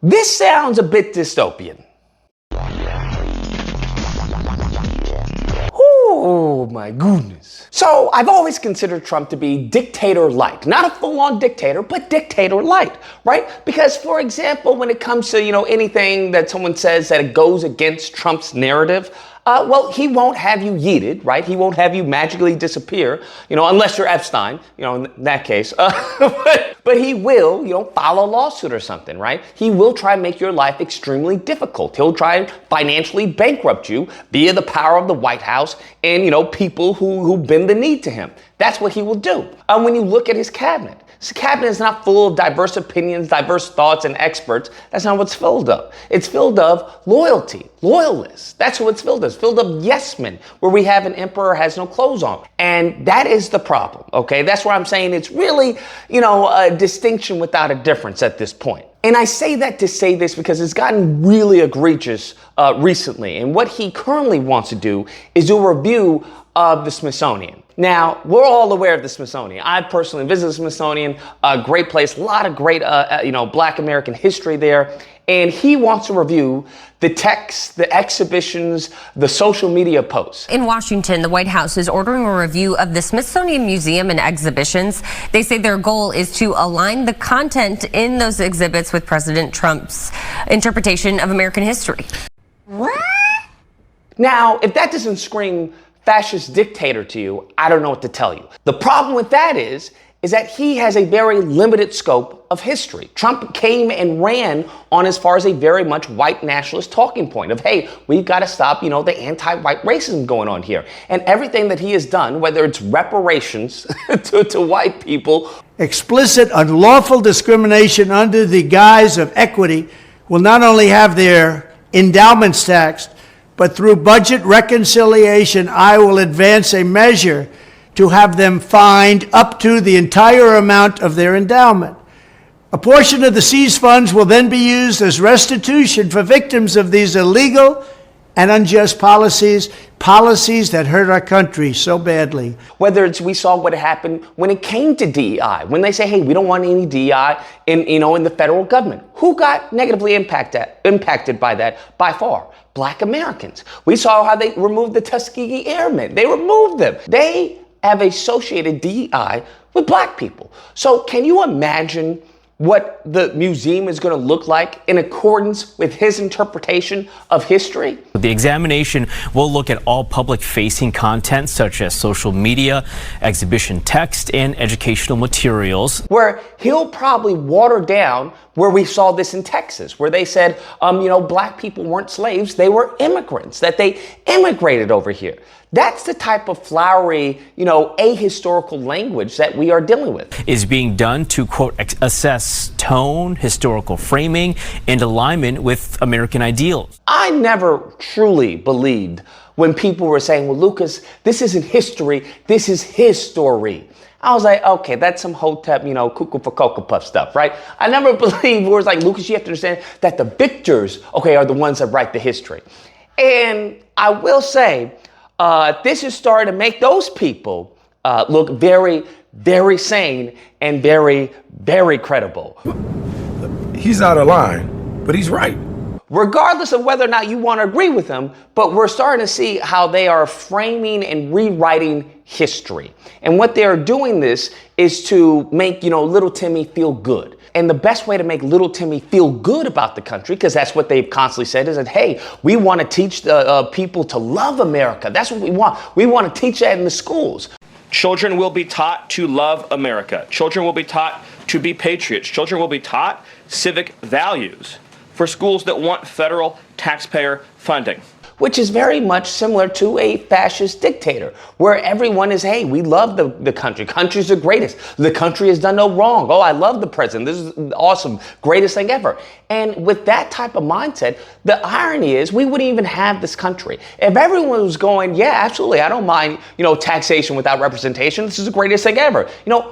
This sounds a bit dystopian. Oh my goodness. So I've always considered Trump to be Dictator Lite. Not a full-on dictator, but Dictator Lite, right? Because, for example, when it comes to, anything that someone says that it goes against Trump's narrative, well, he won't have you yeeted, right? He won't have you magically disappear, unless you're Epstein, in that case. But he will, file a lawsuit or something, right? He will try and make your life extremely difficult. He'll try and financially bankrupt you via the power of the White House and, people who bend the knee to him. That's what he will do. When you look at his cabinet is not full of diverse opinions, diverse thoughts, and experts. That's not what it's filled of. It's filled of loyalty, loyalists. That's what it's filled of. It's filled of yes men, where we have an emperor has no clothes on. And that is the problem, okay? That's where I'm saying it's really, a distinction without a difference at this point. And I say that to say this because it's gotten really egregious recently. And what he currently wants to do is do a review of the Smithsonian. Now, we're all aware of the Smithsonian. I personally visited the Smithsonian, a great place, a lot of great, Black American history there. And he wants to review the texts, the exhibitions, the social media posts. In Washington, the White House is ordering a review of the Smithsonian Museum and exhibitions. They say their goal is to align the content in those exhibits with President Trump's interpretation of American history. What? Now, if that doesn't scream fascist dictator to you, I don't know what to tell you. The problem with that is that he has a very limited scope of history. Trump came and ran on as far as a very much white nationalist talking point of, hey, we've got to stop, the anti-white racism going on here. And everything that he has done, whether it's reparations to white people. Explicit unlawful discrimination under the guise of equity will not only have their endowments taxed, but through budget reconciliation, I will advance a measure to have them fined up to the entire amount of their endowment. A portion of the seized funds will then be used as restitution for victims of these illegal and unjust policies that hurt our country so badly. Whether it's, we saw what happened when it came to DEI, when they say, hey, we don't want any DEI in the federal government. Who got negatively impacted by that by far? Black Americans. We saw how they removed the Tuskegee Airmen. They removed them. They have associated DEI with black people. So can you imagine what the museum is going to look like in accordance with his interpretation of history? The examination will look at all public-facing content such as social media, exhibition text, and educational materials. Where he'll probably water down where we saw this in Texas, where they said, black people weren't slaves, they were immigrants, that they immigrated over here. That's the type of flowery, ahistorical language that we are dealing with. Is being done to, quote, assess tone, historical framing, and alignment with American ideals. I never truly believed when people were saying, well, Lucas, this isn't history, this is his story. I was like, okay, that's some hotep, cuckoo for Cocoa Puff stuff, right? I never believed words like, Lucas, you have to understand that the victors, are the ones that write the history. And I will say, this is starting to make those people look very, very sane and very, very credible. He's out of line, but he's right. Regardless of whether or not you want to agree with him, but we're starting to see how they are framing and rewriting history. And what they're doing this is to make, little Timmy feel good. And the best way to make little Timmy feel good about the country, because that's what they've constantly said, is that, hey, we want to teach the people to love America. That's what we want. We want to teach that in the schools. Children will be taught to love America. Children will be taught to be patriots. Children will be taught civic values for schools that want federal taxpayer funding. Which is very much similar to a fascist dictator, where everyone is, hey, we love the country. Country's the greatest. The country has done no wrong. Oh, I love the president. This is awesome. Greatest thing ever. And with that type of mindset, the irony is we wouldn't even have this country. If everyone was going, yeah, absolutely, I don't mind, taxation without representation. This is the greatest thing ever.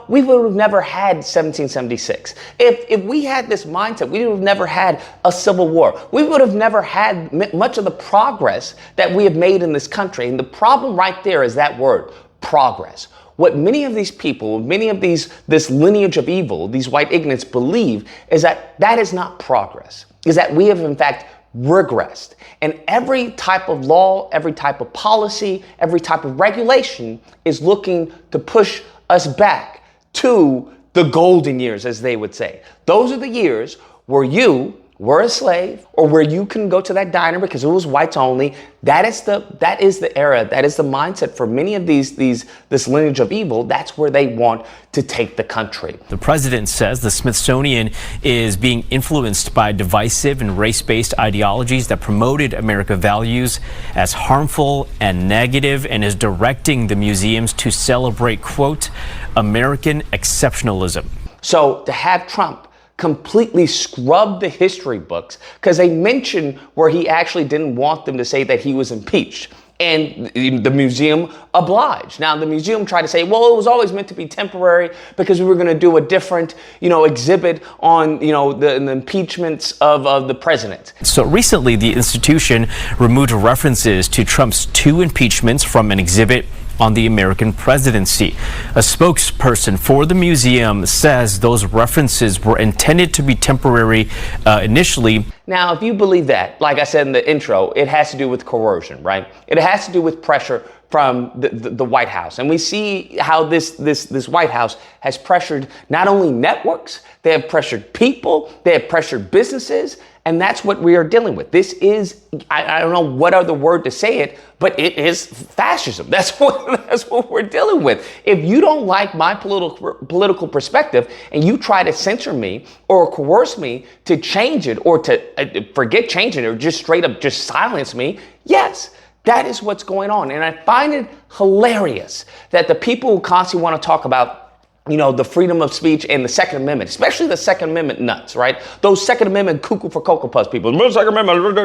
We would have never had 1776. If we had this mindset, we would have never had a civil war. We would have never had much of the progress that we have made in this country. And the problem right there is that word, progress. what many of these people, this lineage of evil, these white ignorants believe is that is not progress, is that we have in fact regressed. And every type of law, every type of policy, every type of regulation is looking to push us back to the golden years, as they would say. Those are the years where you were a slave, or where you couldn't go to that diner because it was whites only. That is the era, that is the mindset for many of this lineage of evil. That's where they want to take the country. The president says the Smithsonian is being influenced by divisive and race-based ideologies that promoted American values as harmful and negative, and is directing the museums to celebrate, quote, American exceptionalism. So to have Trump completely scrub the history books, because they mentioned where he actually didn't want them to say that he was impeached, and the museum obliged. Now the museum tried to say, well, it was always meant to be temporary because we were going to do a different, exhibit on, the impeachments of the president. So recently, the institution removed references to Trump's 2 impeachments from an exhibit on the American presidency. A spokesperson for the museum says those references were intended to be temporary initially. Now, if you believe that, like I said in the intro, it has to do with coercion, right? It has to do with pressure from the White House. And we see how this White House has pressured not only networks, they have pressured people, they have pressured businesses, and that's what we are dealing with. This is, I don't know what other word to say it, but it is fascism. That's what we're dealing with. If you don't like my political perspective and you try to censor me or coerce me to change it, or to forget changing it, or just straight up just silence me, yes, that is what's going on. And I find it hilarious that the people who constantly want to talk about the freedom of speech and the Second Amendment, especially the Second Amendment nuts, right? Those Second Amendment cuckoo for Cocoa Puffs people, Second Amendment,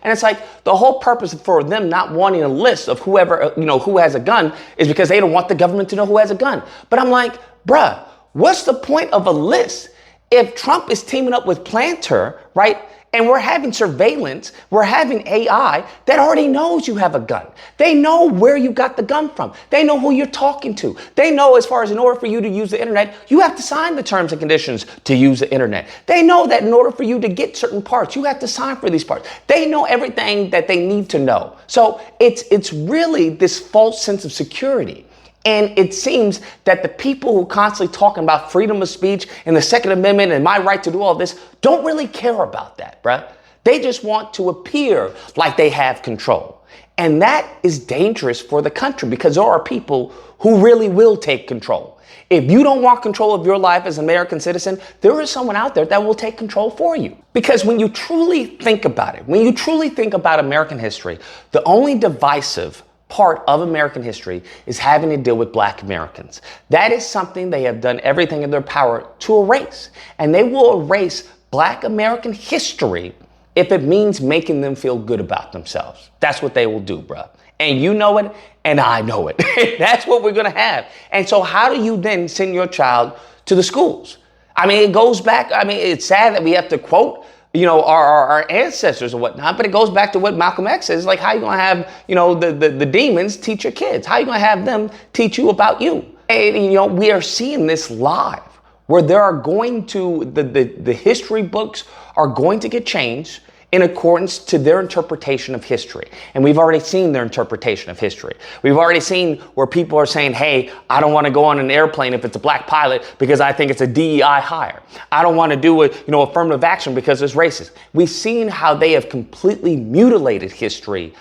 and it's like the whole purpose for them not wanting a list of whoever, who has a gun is because they don't want the government to know who has a gun. But I'm like, bruh, what's the point of a list if Trump is teaming up with Planter, right? And we're having surveillance, we're having AI that already knows you have a gun. They know where you got the gun from. They know who you're talking to. They know as far as in order for you to use the internet, you have to sign the terms and conditions to use the internet. They know that in order for you to get certain parts, you have to sign for these parts. They know everything that they need to know. So it's really this false sense of security. And it seems that the people who are constantly talking about freedom of speech and the Second Amendment and my right to do all this don't really care about that, bruh. They just want to appear like they have control. And that is dangerous for the country, because there are people who really will take control. If you don't want control of your life as an American citizen, there is someone out there that will take control for you. Because when you truly think about it, when you truly think about American history, the only divisive part of American history is having to deal with Black Americans. That is something they have done everything in their power to erase. And they will erase Black American history if it means making them feel good about themselves. That's what they will do, bruh. And you know it, and I know it. That's what we're gonna have. And so how do you then send your child to the schools? I mean, it goes back, it's sad that we have to quote our ancestors or whatnot, but it goes back to what Malcolm X says, like, how you gonna have, the demons teach your kids? How you gonna have them teach you about you? And, we are seeing this live, where there are going to, the history books are going to get changed in accordance to their interpretation of history. And we've already seen their interpretation of history. We've already seen where people are saying, hey, I don't want to go on an airplane if it's a Black pilot because I think it's a DEI hire. I don't want to do affirmative action because it's racist. We've seen how they have completely mutilated history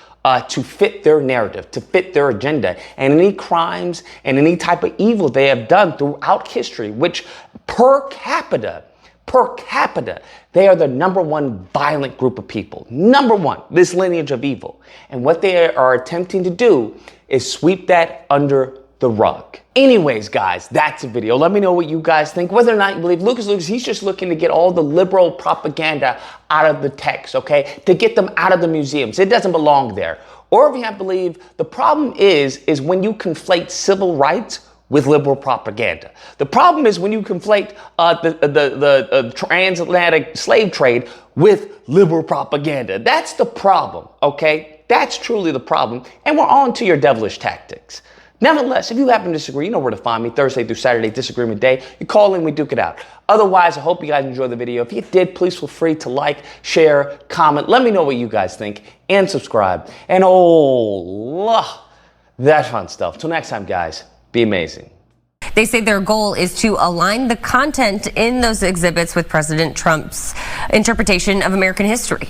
to fit their narrative, to fit their agenda, and any crimes and any type of evil they have done throughout history, which per capita, they are the #1 violent group of people. #1, this lineage of evil. And what they are attempting to do is sweep that under the rug. Anyways, guys, that's the video. Let me know what you guys think. Whether or not you believe Lucas, he's just looking to get all the liberal propaganda out of the text, okay? To get them out of the museums. It doesn't belong there. Or if you have to believe, the problem is when you conflate civil rights with liberal propaganda. The problem is when you conflate the transatlantic slave trade with liberal propaganda. That's the problem, okay? That's truly the problem. And we're on to your devilish tactics. Nevertheless, if you happen to disagree, you know where to find me. Thursday through Saturday, Disagreement Day. You call in, we duke it out. Otherwise, I hope you guys enjoyed the video. If you did, please feel free to like, share, comment. Let me know what you guys think, and subscribe. And that fun stuff. Till next time, guys, be amazing. They say their goal is to align the content in those exhibits with President Trump's interpretation of American history.